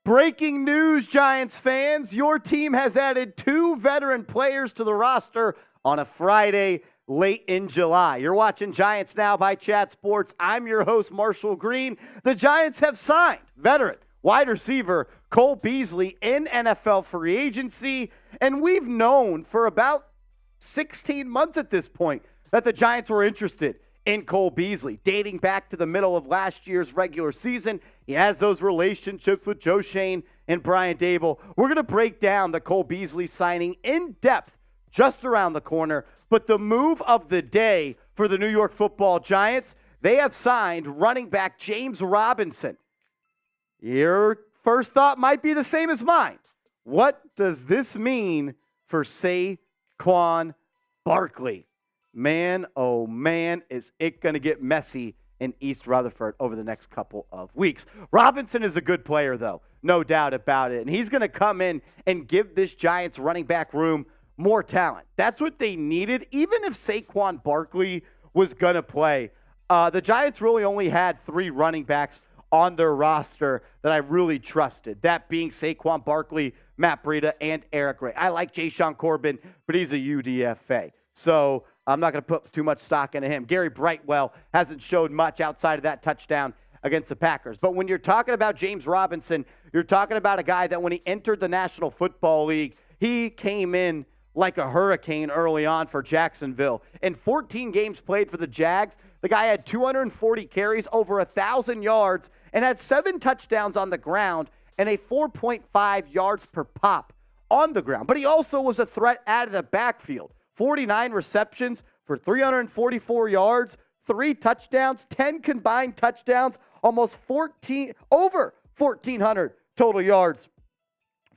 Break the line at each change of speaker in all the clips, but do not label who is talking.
Breaking news, Giants fans. Your team has added 2 veteran players to the roster on a Friday late in July. You're watching Giants Now by Chat Sports. I'm your host, Marshall Green. The Giants have signed veteran wide receiver Cole Beasley in NFL free agency, and we've known for about 16 months at this point that the Giants were interested in Cole Beasley, dating back to the middle of last year's regular season. He has those relationships with Schoen and Brian Daboll. We're going to break down the Cole Beasley signing in depth just around the corner. But the move of the day for the New York Football Giants, they have signed running back James Robinson. Your first thought might be the same as mine. What does this mean for Saquon Barkley? Man, oh man, is it going to get messy in East Rutherford over the next couple of weeks. Robinson is a good player, though, no doubt about it. And he's going to come in and give this Giants running back room more talent. That's what they needed. Even if Saquon Barkley was going to play, the Giants really only had 3 running backs on their roster that I really trusted, that being Saquon Barkley, Matt Breida, and Eric Ray. I like Ja'Shawn Corbin, but he's a UDFA. So I'm not going to put too much stock into him. Gary Brightwell hasn't showed much outside of that touchdown against the Packers. But when you're talking about James Robinson, you're talking about a guy that when he entered the National Football League, he came in like a hurricane early on for Jacksonville. In 14 games played for the Jags, the guy had 240 carries, over 1,000 yards, and had 7 touchdowns on the ground and a 4.5 yards per pop on the ground. But he also was a threat out of the backfield. 49 receptions for 344 yards, 3 touchdowns, 10 combined touchdowns, over 1,400 total yards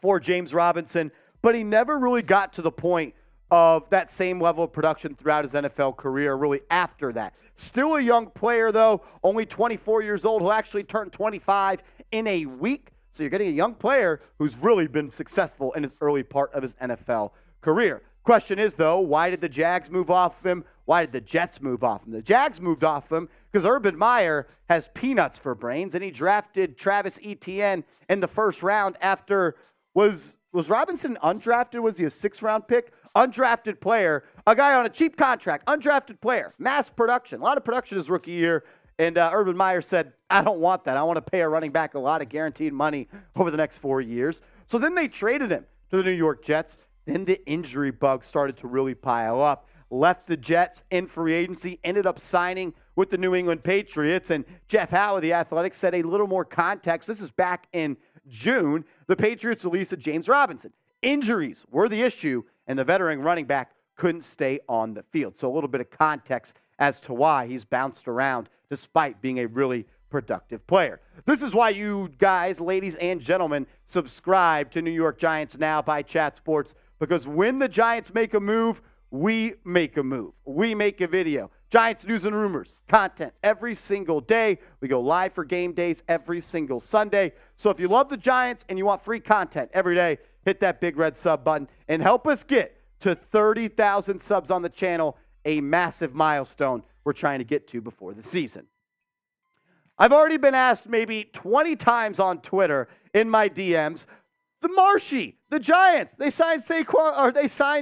for James Robinson. But he never really got to the point of that same level of production throughout his NFL career, really after that. Still a young player, though, only 24 years old, who actually turned 25 in a week. So you're getting a young player who's really been successful in his early part of his NFL career. Question is, though, why did the Jags move off him? Why did the Jets move off him? The Jags moved off him because Urban Meyer has peanuts for brains, and he drafted Travis Etienne in the first round after, was Robinson undrafted? Was he a 6th-round pick? Undrafted player, a guy on a cheap contract, undrafted player, mass production, a lot of production his rookie year. And Urban Meyer said, I don't want that. I want to pay a running back a lot of guaranteed money over the next 4 years. So then they traded him to the New York Jets. Then the injury bug started to really pile up. Left the Jets in free agency, ended up signing with the New England Patriots. And Jeff Howe of The Athletic said a little more context. This is back in June. The Patriots released James Robinson. Injuries were the issue, and the veteran running back couldn't stay on the field. So a little bit of context as to why he's bounced around despite being a really productive player. This is why you guys, ladies and gentlemen, subscribe to New York Giants Now by Chat Sports, because when the Giants make a move, we make a move. We make a video. Giants news and rumors, content every single day. We go live for game days every single Sunday. So if you love the Giants and you want free content every day, hit that big red sub button and help us get to 30,000 subs on the channel, a massive milestone we're trying to get to before the season. I've already been asked maybe 20 times on Twitter in my DMs, the Marshy, the Giants, they signed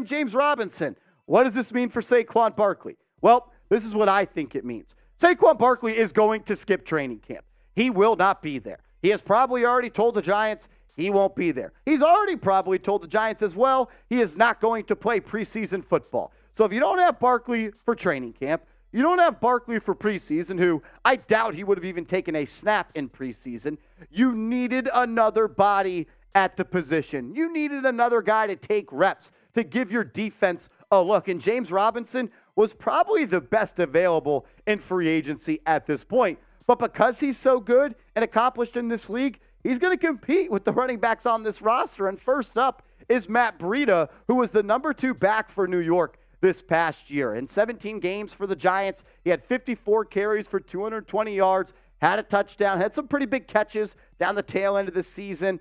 James Robinson. What does this mean for Saquon Barkley? Well, this is what I think it means. Saquon Barkley is going to skip training camp. He will not be there. He has probably already told the Giants he won't be there. He's already probably told the Giants as well he is not going to play preseason football. So if you don't have Barkley for training camp, you don't have Barkley for preseason, who I doubt he would have even taken a snap in preseason, you needed another body at the position. You needed another guy to take reps, to give your defense a look. And James Robinson was probably the best available in free agency at this point. But because he's so good and accomplished in this league, he's going to compete with the running backs on this roster. And first up is Matt Breida, who was the number 2 back for New York this past year. In 17 games for the Giants, he had 54 carries for 220 yards, had a touchdown, had some pretty big catches down the tail end of the season.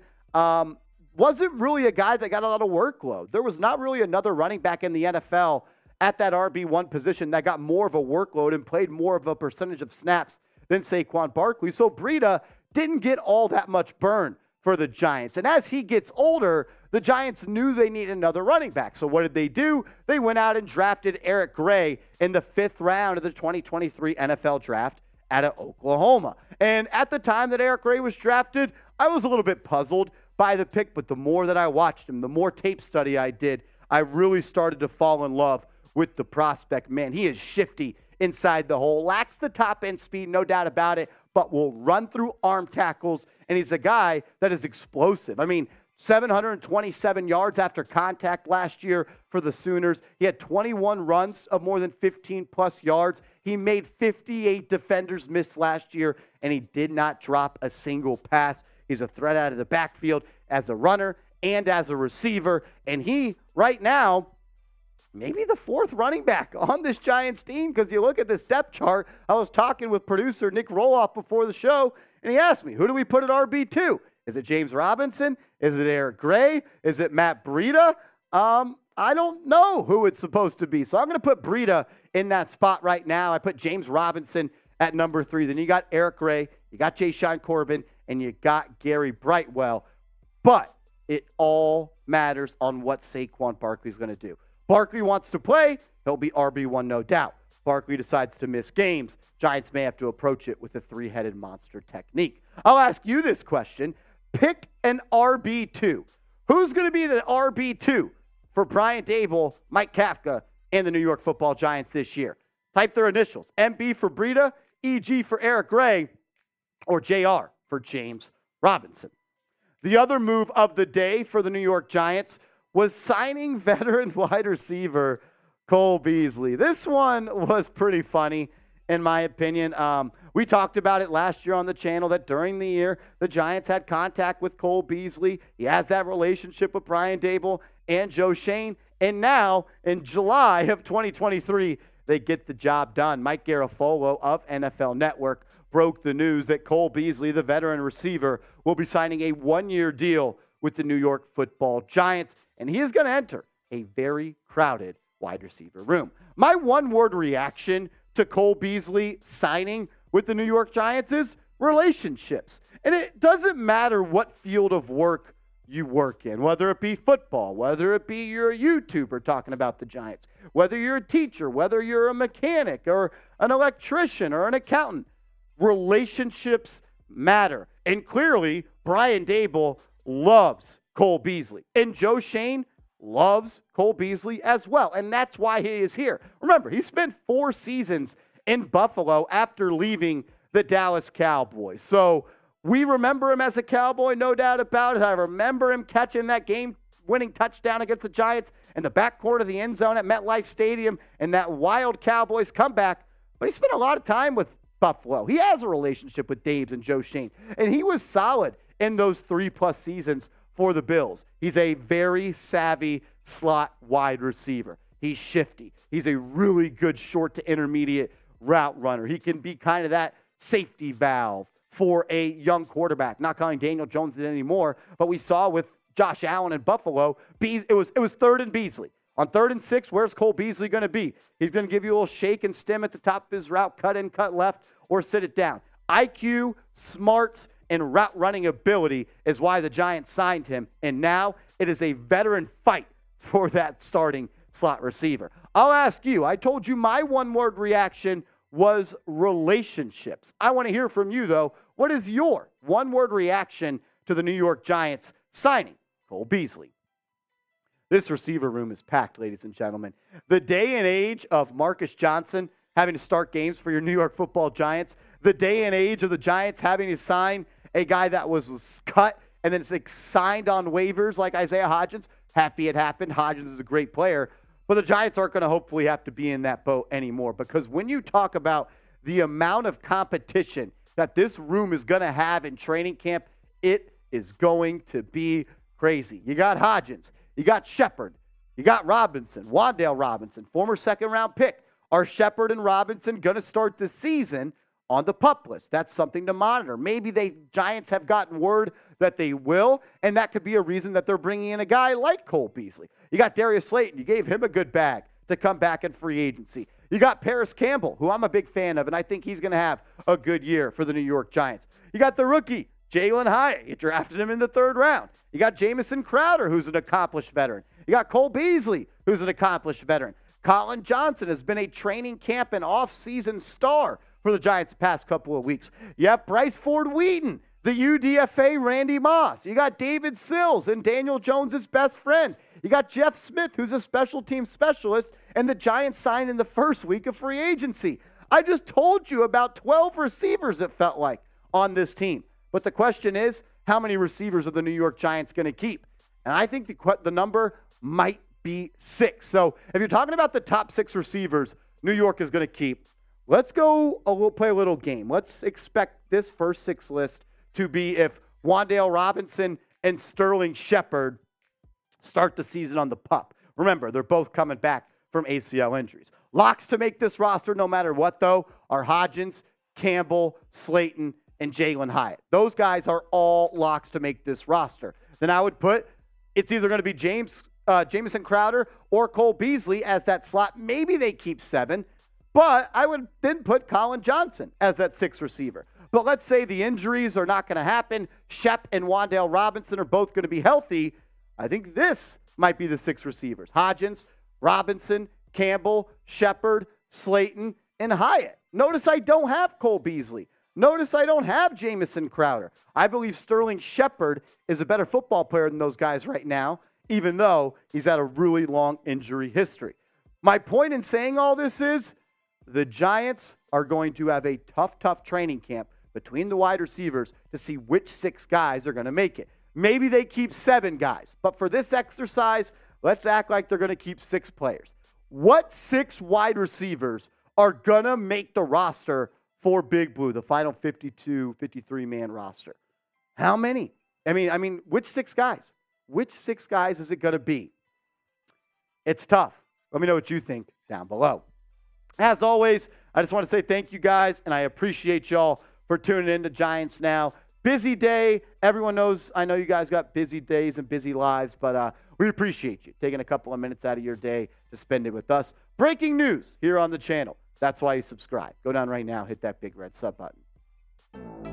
Wasn't really a guy that got a lot of workload. There was not really another running back in the NFL at that RB1 position that got more of a workload and played more of a percentage of snaps than Saquon Barkley. So Breida didn't get all that much burn for the Giants. And as he gets older, the Giants knew they needed another running back. So what did they do? They went out and drafted Eric Gray in the 5th round of the 2023 NFL Draft out of Oklahoma. And at the time that Eric Gray was drafted, I was a little bit puzzled by the pick, but the more that I watched him, the more tape study I did, I really started to fall in love with the prospect. Man, he is shifty inside the hole, lacks the top end speed, no doubt about it, but will run through arm tackles, and he's a guy that is explosive. I mean, 727 yards after contact last year for the Sooners. He had 21 runs of more than 15-plus yards. He made 58 defenders miss last year, and he did not drop a single pass. He's a threat out of the backfield as a runner and as a receiver, and he, right now, maybe the 4th running back on this Giants team, because you look at this depth chart. I was talking with producer Nick Roloff before the show, and he asked me, who do we put at RB2? Is it James Robinson? Is it Eric Gray? Is it Matt Breida? I don't know who it's supposed to be. So I'm going to put Breida in that spot right now. I put James Robinson at number 3. Then you got Eric Gray, you got Ja'Shawn Corbin, and you got Gary Brightwell. But it all matters on what Saquon Barkley is going to do. Barkley wants to play, he'll be RB1, no doubt. Barkley decides to miss games, Giants may have to approach it with a 3-headed monster technique. I'll ask you this question. Pick an RB2. Who's going to be the RB2 for Brian Daboll, Mike Kafka, and the New York Football Giants this year? Type their initials. MB for Breida, EG for Eric Gray, or JR for James Robinson. The other move of the day for the New York Giants was signing veteran wide receiver Cole Beasley. This one was pretty funny, in my opinion. We talked about it last year on the channel that during the year, the Giants had contact with Cole Beasley. He has that relationship with Brian Daboll and Joe Schoen. And now, in July of 2023, they get the job done. Mike Garafolo of NFL Network broke the news that Cole Beasley, the veteran receiver, will be signing a 1-year deal with the New York Football Giants. And he is going to enter a very crowded wide receiver room. My one-word reaction to Cole Beasley signing with the New York Giants is relationships. And it doesn't matter what field of work you work in, whether it be football, whether it be you're a YouTuber talking about the Giants, whether you're a teacher, whether you're a mechanic or an electrician or an accountant. Relationships matter. And clearly, Brian Daboll loves Cole Beasley. And Joe Schoen loves Cole Beasley as well. And that's why he is here. Remember, he spent 4 seasons in Buffalo after leaving the Dallas Cowboys. So we remember him as a Cowboy, no doubt about it. I remember him catching that game-winning touchdown against the Giants in the backcourt of the end zone at MetLife Stadium and that wild Cowboys comeback. But he spent a lot of time with Buffalo. He has a relationship with Dabes and Joe Schoen, and he was solid in those 3+ seasons for the Bills. He's a very savvy slot wide receiver. He's shifty. He's a really good short to intermediate route runner. He can be kind of that safety valve for a young quarterback. Not calling Daniel Jones it anymore, but we saw with Josh Allen in Buffalo, it was 3rd and Beasley. On 3rd and 6, where's Cole Beasley going to be? He's going to give you a little shake and stem at the top of his route, cut in, cut left, or sit it down. IQ, smarts, and route running ability is why the Giants signed him. And now it is a veteran fight for that starting slot receiver. I'll ask you, I told you my one-word reaction was relationships. I want to hear from you, though. What is your one-word reaction to the New York Giants signing Cole Beasley? This receiver room is packed, ladies and gentlemen. The day and age of Marcus Johnson having to start games for your New York Football Giants, the day and age of the Giants having to sign a guy that was cut and then it's signed on waivers like Isaiah Hodgins. Happy it happened. Hodgins is a great player. But the Giants aren't going to hopefully have to be in that boat anymore, because when you talk about the amount of competition that this room is going to have in training camp, it is going to be crazy. You got Hodgins. You got Shepard. You got Robinson, Wan'Dale Robinson, former 2nd-round pick. Are Shepard and Robinson going to start the season on the PUP list? That's something to monitor. Maybe the Giants have gotten word that they will, and that could be a reason that they're bringing in a guy like Cole Beasley. You got Darius Slayton. You gave him a good bag to come back in free agency. You got Paris Campbell, who I'm a big fan of, and I think he's going to have a good year for the New York Giants. You got the rookie, Jalen Hyatt. You drafted him in the 3rd round. You got Jamison Crowder, who's an accomplished veteran. You got Cole Beasley, who's an accomplished veteran. Colin Johnson has been a training camp and off-season star for the Giants the past couple of weeks. You have Bryce Ford-Wheaton, the UDFA Randy Moss. You got David Sills and Daniel Jones' best friend. You got Jeff Smith, who's a special team specialist, and the Giants signed in the first week of free agency. I just told you about 12 receivers, it felt like, on this team. But the question is, how many receivers are the New York Giants going to keep? And I think the number might be 6. So if you're talking about the top 6 receivers New York is going to keep, let's play a little game. Let's expect this first 6 list to be if Wan'Dale Robinson and Sterling Shepard start the season on the pup. Remember, they're both coming back from ACL injuries. Locks to make this roster no matter what, though, are Hodgins, Campbell, Slayton, and Jalen Hyatt. Those guys are all locks to make this roster. Then I would put it's either going to be Jamison Crowder or Cole Beasley as that slot. Maybe they keep 7, but I would then put Colin Johnson as that 6th receiver. But let's say the injuries are not going to happen. Shep and Wan'Dale Robinson are both going to be healthy. I think this might be the 6 receivers. Hodgins, Robinson, Campbell, Shepard, Slayton, and Hyatt. Notice I don't have Cole Beasley. Notice I don't have Jamison Crowder. I believe Sterling Shepard is a better football player than those guys right now, even though he's had a really long injury history. My point in saying all this is the Giants are going to have a tough training camp between the wide receivers to see which 6 guys are going to make it. Maybe they keep 7 guys, but for this exercise, let's act like they're going to keep 6 players. What 6 wide receivers are going to make the roster for Big Blue, the final 52, 53-man roster? How many? I mean, which 6 guys? Which 6 guys is it going to be? It's tough. Let me know what you think down below. As always, I just want to say thank you guys, and I appreciate y'all for tuning in to Giants Now. Busy day. Everyone knows, I know you guys got busy days and busy lives, but we appreciate you taking a couple of minutes out of your day to spend it with us. Breaking news here on the channel. That's why you subscribe. Go down right now, hit that big red sub button.